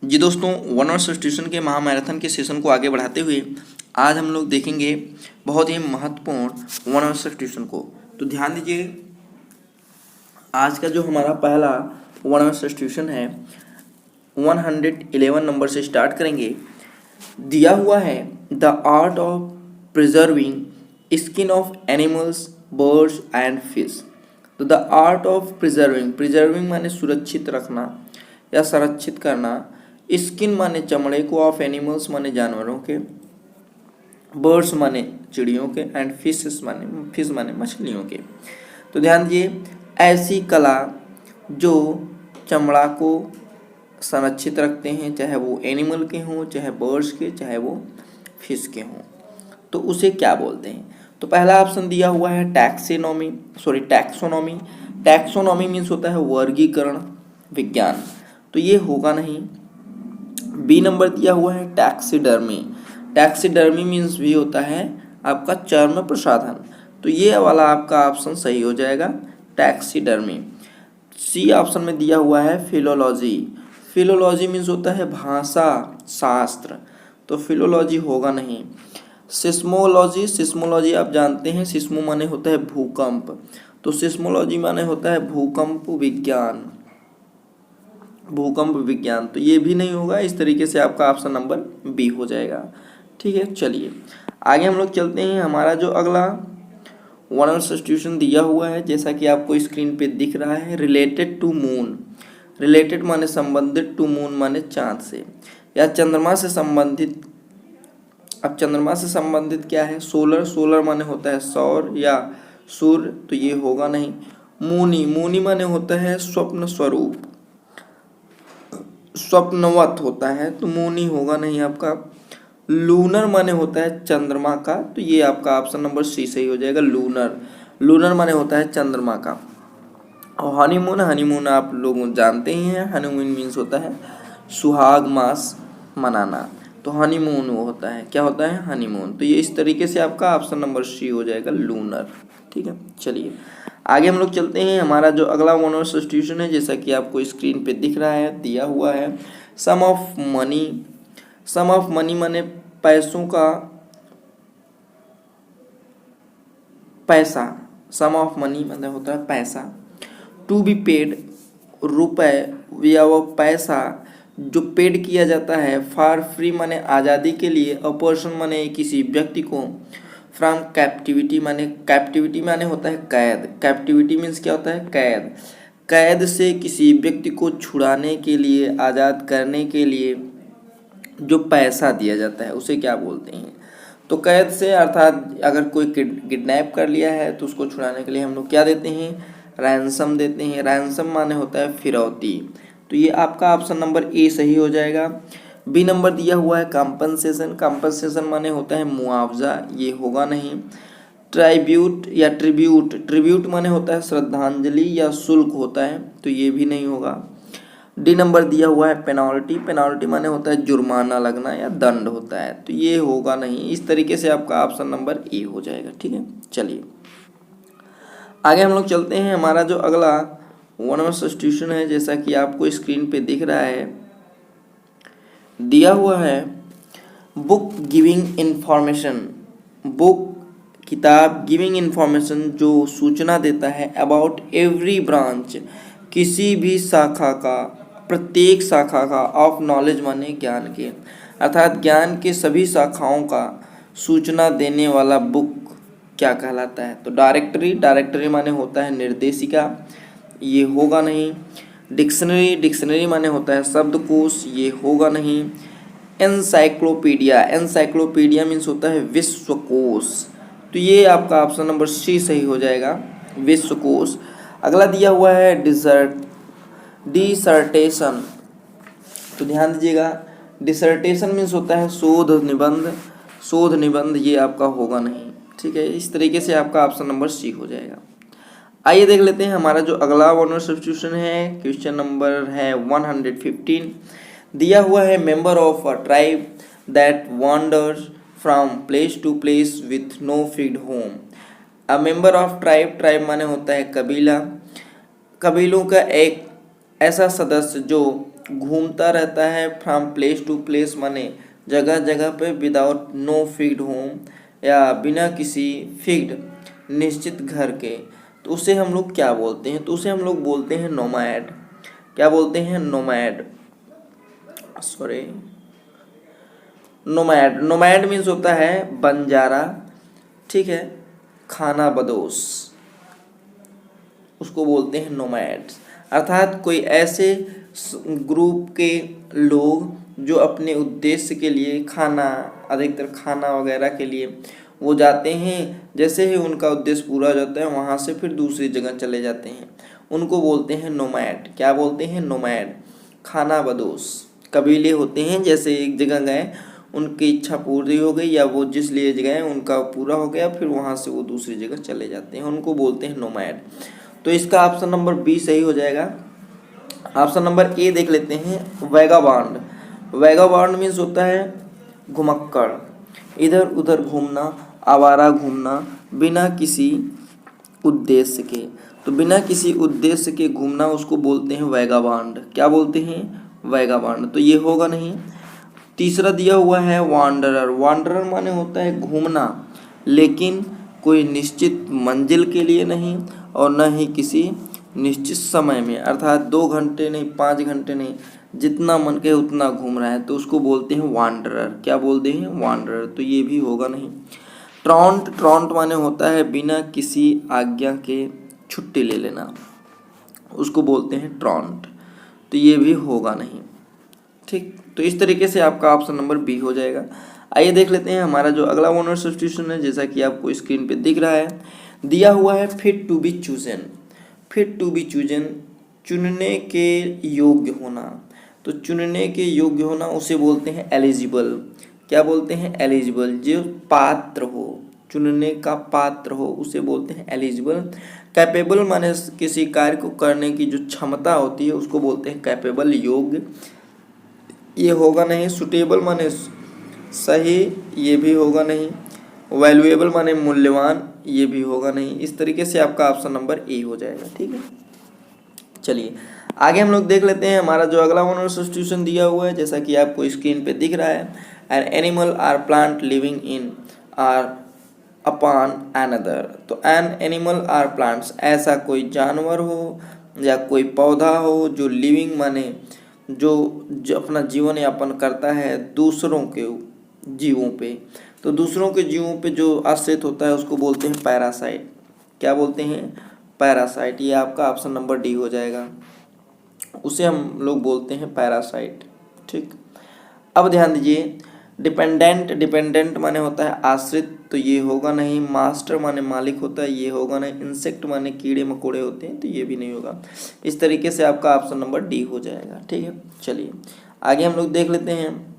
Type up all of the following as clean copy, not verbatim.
जी दोस्तों, one word substitution के महामैराथन के सेशन को आगे बढ़ाते हुए आज हम लोग देखेंगे बहुत ही महत्वपूर्ण वन आवर सब्स्टिट्यूशन को। तो ध्यान दीजिए, आज का जो हमारा पहला वन आवर सब्स्टिट्यूशन है 111 नंबर से स्टार्ट करेंगे। दिया हुआ है the art of preserving skin of animals, birds and fish. तो द आर्ट ऑफ प्रिजर्विंग माने सुरक्षित रखना या संरक्षित करना, स्किन माने चमड़े को, ऑफ एनिमल्स माने जानवरों के, बर्ड्स माने चिड़ियों के, एंड फिश माने मछलियों के। तो ध्यान दीजिए, ऐसी कला जो चमड़ा को संरक्षित रखते हैं, चाहे वो एनिमल के हों, चाहे बर्ड्स के, चाहे वो फिश के हों, तो उसे क्या बोलते हैं। तो पहला ऑप्शन दिया हुआ है टैक्सोनॉमी। टैक्सोनॉमी मीन्स होता है वर्गीकरण विज्ञान, तो ये होगा नहीं। बी नंबर दिया हुआ है टैक्सीडर्मी मीन्स भी होता है आपका चर्म प्रसाधन, तो ये वाला आपका ऑप्शन सही हो जाएगा, टैक्सीडर्मी। सी ऑप्शन में दिया हुआ है फिलोलॉजी मीन्स होता है भाषा शास्त्र, तो फिलोलॉजी होगा नहीं। सिस्मोलॉजी आप जानते हैं, सिस्मो माने होता है भूकंप, तो सिस्मोलॉजी माने होता है भूकंप विज्ञान, तो ये भी नहीं होगा। इस तरीके से आपका ऑप्शन नंबर बी हो जाएगा। ठीक है, चलिए आगे हम लोग चलते हैं। हमारा जो अगला वन आवर सब्स्टिट्यूशन दिया हुआ है, जैसा कि आपको स्क्रीन पे दिख रहा है, रिलेटेड टू मून। रिलेटेड माने संबंधित, टू मून माने चांद से या चंद्रमा से संबंधित। अब चंद्रमा से संबंधित क्या है, सोलर माने होता है सौर या सूर्य, तो ये होगा नहीं। मूनी माने होता है स्वप्न स्वरूप, स्वप्नवत होता है, तो मूनी होगा नहीं आपका। लूनर माने होता है चंद्रमा का, तो ये आपका ऑप्शन नंबर सी सही हो जाएगा, लूनर माने होता है चंद्रमा का। और हनीमून आप लोग जानते ही हैं, हनीमून मीन्स होता है सुहाग मास मनाना, तो हनीमून वो होता है, क्या होता है, हनीमून। तो ये इस तरीके से आपका ऑप्शन नंबर सी हो जाएगा, लूनर। ठीक है, चलिए आगे हम लोग चलते हैं। हमारा जो अगला वन आवर सब्स्टिट्यूशन है, जैसा कि आपको स्क्रीन पे दिख रहा है, दिया हुआ है सम ऑफ मनी माने पैसों का पैसा, सम ऑफ मनी मतलब होता है पैसा। टू बी पेड रुपए या वो पैसा जो पेड किया जाता है, फॉर फ्री माने आज़ादी के लिए, अ पर्सन माने किसी व्यक्ति को, फ्रॉम कैप्टिविटी माने होता है कैद। कैप्टिविटी मीन्स क्या होता है, कैद से किसी व्यक्ति को छुड़ाने के लिए, आज़ाद करने के लिए जो पैसा दिया जाता है उसे क्या बोलते हैं। तो कैद से अर्थात अगर कोई किडनैप कर लिया है तो उसको छुड़ाने के लिए हम लोग क्या देते हैं, रैंसम देते हैं। रैंसम माने होता है फिरौती, तो ये आपका ऑप्शन नंबर ए सही हो जाएगा। बी नंबर दिया हुआ है कंपनसेशन माने होता है मुआवजा, ये होगा नहीं। ट्रिब्यूट माने होता है श्रद्धांजलि या शुल्क होता है, तो ये भी नहीं होगा। डी नंबर दिया हुआ है पेनाल्टी माने होता है जुर्माना लगना या दंड होता है, तो ये होगा नहीं। इस तरीके से आपका ऑप्शन नंबर ए हो जाएगा। ठीक है, चलिए आगे हम लोग चलते हैं। हमारा जो अगला वन आवर सब्स्टिट्यूशन है, जैसा कि आपको स्क्रीन पे दिख रहा है, दिया हुआ है बुक गिविंग इंफॉर्मेशन। किताब गिविंग इंफॉर्मेशन जो सूचना देता है, अबाउट एवरी ब्रांच किसी भी शाखा का, प्रत्येक शाखा का, ऑफ नॉलेज माने ज्ञान के, अर्थात ज्ञान के सभी शाखाओं का सूचना देने वाला बुक क्या कहलाता है। तो डायरेक्टरी माने होता है निर्देशिका, ये होगा नहीं। डिक्शनरी माने होता है शब्दकोश, ये होगा नहीं। एनसाइक्लोपीडिया मीन्स होता है विश्वकोश, तो ये आपका ऑप्शन नंबर सी सही हो जाएगा, विश्वकोश। अगला दिया हुआ है डिसर्टेशन, तो ध्यान दीजिएगा, डिसर्टेशन मीन्स होता है शोध निबंध, ये आपका होगा नहीं। ठीक है, इस तरीके से आपका ऑप्शन नंबर सी हो जाएगा। आइए देख लेते हैं हमारा जो अगला वन आवर सब्स्टिट्यूशन है, क्वेश्चन नंबर है 115। दिया हुआ है member of a tribe that wanders from place to place with no fixed home. A member of tribe माने होता है कबीलों का एक ऐसा सदस्य जो घूमता रहता है फ्रॉम प्लेस टू प्लेस माने जगह जगह पे विदाउट नो फिक्स्ड होम या बिना किसी फिक्स्ड निश्चित घर के, तो उसे हम लोग क्या बोलते हैं? तो उसे हम लोग बोलते हैं नोमैड। क्या बोलते हैं? Nomad. Sorry, nomad. Nomad means होता है बंजारा, ठीक है, खाना बदोश, उसको बोलते हैं नोमैड। अर्थात कोई ऐसे ग्रुप के लोग जो अपने उद्देश्य के लिए खाना, अधिकतर खाना वगैरह के लिए वो जाते हैं, जैसे ही उनका उद्देश्य पूरा हो जाता है वहाँ से फिर दूसरी जगह चले जाते हैं, उनको बोलते हैं नोमैड। क्या बोलते हैं? नोमैड, खाना बदोश। कबीले होते हैं, जैसे एक जगह गए, उनकी इच्छा पूरी हो गई या वो जिस लिए गए उनका पूरा हो गया, फिर वहाँ से वो दूसरी जगह चले जाते हैं, उनको बोलते हैं नोमैड। तो इसका ऑप्शन नंबर बी सही हो जाएगा। ऑप्शन नंबर ए देख लेते हैं, वैगाबॉन्ड। वैगाबॉन्ड मीन्स होता है घुमक्कड़, इधर उधर घूमना, आवारा घूमना बिना किसी उद्देश्य के। तो बिना किसी उद्देश्य के घूमना उसको बोलते हैं वैगाबॉन्ड। क्या बोलते हैं? वैगाबॉन्ड। तो ये होगा नहीं। तीसरा दिया हुआ है वांडरर। वांडरर माने होता है घूमना, लेकिन कोई निश्चित मंजिल के लिए नहीं और न ही किसी निश्चित समय में, अर्थात 2 घंटे नहीं, 5 घंटे नहीं, जितना मन के उतना घूम रहा है, तो उसको बोलते हैं वांडरर। क्या बोलते हैं? वांडरर। तो ये भी होगा नहीं। ट्रॉन्ट। ट्रॉन्ट माने होता है बिना किसी आज्ञा के छुट्टी ले लेना, उसको बोलते हैं ट्रॉन्ट। तो ये भी होगा नहीं। ठीक, तो इस तरीके से आपका ऑप्शन नंबर बी हो जाएगा। आइए देख लेते हैं हमारा जो अगला ओनर सब्स्टिट्यूशन है, जैसा कि आपको स्क्रीन पे दिख रहा है, दिया हुआ है fit to be chosen. Fit to be chosen, चुनने के योग्य होना। तो चुनने के योग्य होना उसे बोलते हैं एलिजिबल। क्या बोलते हैं? एलिजिबल। जो पात्र हो, चुनने का पात्र हो, उसे बोलते हैं एलिजिबल। कैपेबल माने किसी कार्य को करने की जो क्षमता होती है उसको बोलते हैं कैपेबल, योग्य। ये होगा नहीं। सुटेबल माने सही, ये भी होगा नहीं। वैल्यूएबल माने मूल्यवान, ये भी होगा नहीं। इस तरीके से आपका ऑप्शन नंबर ए हो जाएगा। ठीक है, चलिए आगे हम लोग देख लेते हैं हमारा जो अगला ओनर सब्स्टिट्यूशन दिया हुआ है, जैसा कि आपको स्क्रीन पे दिख रहा है। An animal or plant living in or upon another. तो एन एनिमल आर प्लांट्स, ऐसा कोई जानवर हो या कोई पौधा हो जो लिविंग माने जो अपना जीवन यापन करता है दूसरों के जीवों पे। तो दूसरों के जीवों पे जो आश्रित होता है उसको बोलते हैं पैरासाइट। क्या बोलते हैं? पैरासाइट। ये आपका ऑप्शन नंबर डी हो जाएगा, उसे हम लोग बोलते हैं पैरासाइट। ठीक, अब ध्यान दीजिए, डिपेंडेंट। डिपेंडेंट माने होता है आश्रित, तो ये होगा नहीं। मास्टर माने मालिक होता है, ये होगा नहीं। इंसेक्ट माने कीड़े मकोड़े होते हैं, तो ये भी नहीं होगा। इस तरीके से आपका ऑप्शन नंबर डी हो जाएगा। ठीक है, चलिए आगे हम लोग देख लेते हैं।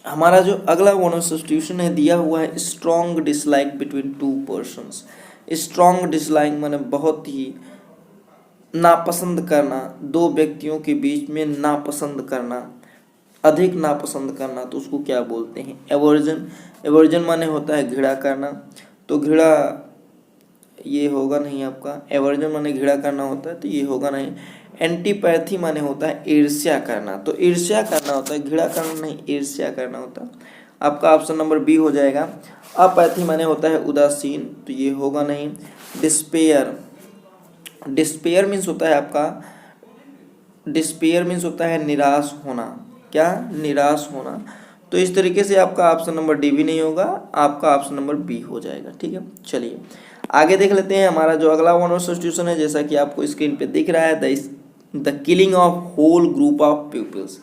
हमारा जो अगला ओनर सब्स्टिट्यूशन है दिया हुआ है, strong dislike between two persons. Strong dislike माने बहुत ही नापसंद करना, दो व्यक्तियों के बीच में नापसंद करना, अधिक नापसंद करना, तो उसको क्या बोलते हैं? एवर्जन। एवर्जन माने होता है घृणा करना, तो घृणा ये होगा नहीं आपका। एवर्जन माने घृणा करना होता है, तो ये होगा नहीं। एंटीपैथी माने होता है ईर्ष्या करना, तो ईर्ष्या करना होता है, घृणा करना नहीं, ईर्ष्या करना होता है। आपका ऑप्शन नंबर बी हो जाएगा। अपैथी माने होता है उदासीन, तो ये होगा नहीं। डिस्पेयर। डिस्पेयर मीन्स होता है आपका, डिस्पेयर मीन्स होता है निराश होना। क्या? निराश होना। तो इस तरीके से आपका ऑप्शन नंबर डी भी नहीं होगा, आपका ऑप्शन नंबर बी हो जाएगा। ठीक है, चलिए आगे देख लेते हैं हमारा जो अगला ओनर सब्स्टिट्यूशन है, जैसा कि आपको स्क्रीन पे दिख रहा है, the killing of whole group of peoples.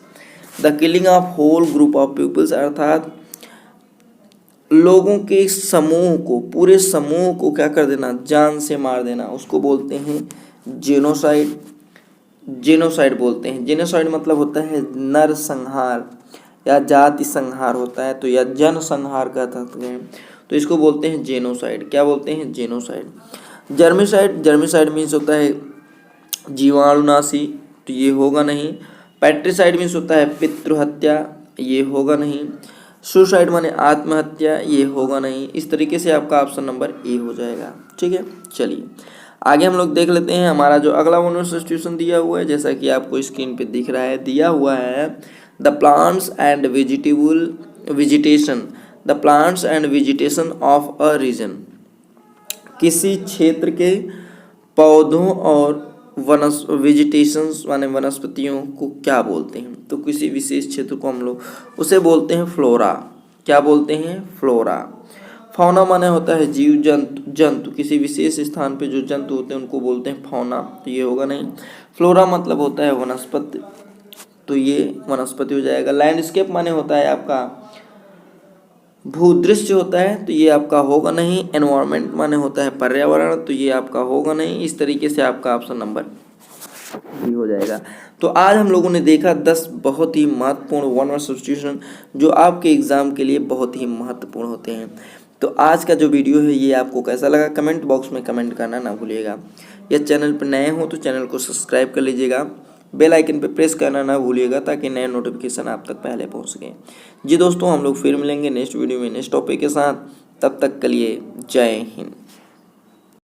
The killing of whole group of peoples, अर्थात लोगों के समूह को, पूरे समूह को क्या कर देना? जान से मार देना, उसको बोलते हैं जेनोसाइड। जेनोसाइड बोलते हैं। जेनोसाइड मतलब होता है नर संहार या जाति संहार होता है, तो या जन संहार कहते हैं, तो इसको बोलते हैं जेनोसाइड। क्या बोलते हैं? जेनोसाइड। जर्मिसाइड। जर्मिसाइड मीन्स होता है जीवाणुनाशी, तो ये होगा नहीं। पैट्रिसाइड मीन्स होता है पितृहत्या, ये होगा नहीं। सुसाइड माने आत्महत्या, ये होगा नहीं। इस तरीके से आपका ऑप्शन नंबर ए हो जाएगा। ठीक है, चलिए आगे हम लोग देख लेते हैं हमारा जो अगला वन वर्ड सब्स्टिट्यूशन दिया हुआ है, जैसा कि आपको स्क्रीन पे दिख रहा है, दिया हुआ है the plants and vegetation of a region. किसी क्षेत्र के पौधों और वेजिटेशंस माने वनस्पतियों को क्या बोलते हैं? तो किसी विशेष क्षेत्र को हम लोग उसे बोलते हैं फ्लोरा। क्या बोलते हैं? फ्लोरा। फौना माने होता है जीव जंतु किसी विशेष स्थान पे जो जंतु होते हैं उनको बोलते हैं फौना, तो ये होगा नहीं। फ्लोरा मतलब होता है वनस्पति, तो ये वनस्पति हो जाएगा। लैंडस्केप माने होता है आपका भूदृश्य होता है, तो ये आपका होगा नहीं। एनवायरनमेंट माने होता है पर्यावरण, तो ये आपका होगा नहीं। इस तरीके से आपका ऑप्शन नंबर भी हो जाएगा। तो आज हम लोगों ने देखा 10 बहुत ही महत्वपूर्ण वन वर्ड सब्स्टिट्यूशन जो आपके एग्जाम के लिए बहुत ही महत्वपूर्ण होते हैं। तो आज का जो वीडियो है ये आपको कैसा लगा कमेंट बॉक्स में कमेंट करना ना भूलिएगा। या चैनल पर नए हो तो चैनल को सब्सक्राइब कर लीजिएगा, बेल आइकन पे प्रेस करना ना भूलिएगा ताकि नए नोटिफिकेशन आप तक पहले पहुंच सकें। जी दोस्तों, हम लोग फिर मिलेंगे नेक्स्ट वीडियो में नेक्स्ट टॉपिक के साथ। तब तक के लिए जय हिंद।